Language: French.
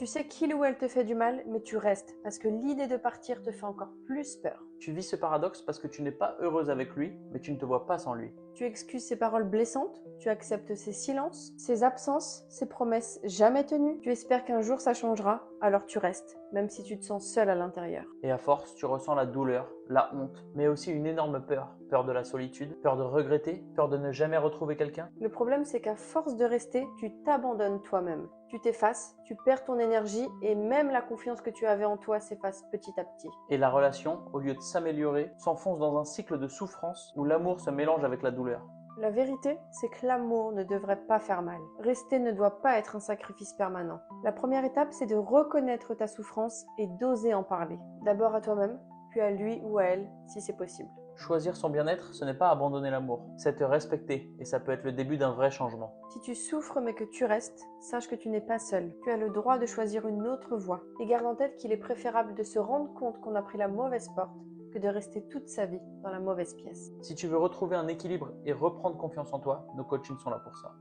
Tu sais qu'il ou elle te fait du mal, mais tu restes parce que l'idée de partir te fait encore plus peur. Tu vis ce paradoxe parce que tu n'es pas heureuse avec lui, mais tu ne te vois pas sans lui. Tu excuses ses paroles blessantes, tu acceptes ses silences, ses absences, ses promesses jamais tenues. Tu espères qu'un jour ça changera, alors tu restes, même si tu te sens seul à l'intérieur. Et à force, tu ressens la douleur, la honte, mais aussi une énorme peur. Peur de la solitude, peur de regretter, peur de ne jamais retrouver quelqu'un. Le problème, c'est qu'à force de rester, tu t'abandonnes toi-même. Tu t'effaces, tu perds ton énergie et même la confiance que tu avais en toi s'efface petit à petit. Et la relation, au lieu de s'améliorer, s'enfonce dans un cycle de souffrance où l'amour se mélange avec la douleur. La vérité, c'est que l'amour ne devrait pas faire mal. Rester ne doit pas être un sacrifice permanent. La première étape, c'est de reconnaître ta souffrance et d'oser en parler. D'abord à toi-même, puis à lui ou à elle, si c'est possible. Choisir son bien-être, ce n'est pas abandonner l'amour, c'est te respecter, et ça peut être le début d'un vrai changement. Si tu souffres mais que tu restes, sache que tu n'es pas seul. Tu as le droit de choisir une autre voie. Et garde en tête qu'il est préférable de se rendre compte qu'on a pris la mauvaise porte que de rester toute sa vie dans la mauvaise pièce. Si tu veux retrouver un équilibre et reprendre confiance en toi, nos coachings sont là pour ça.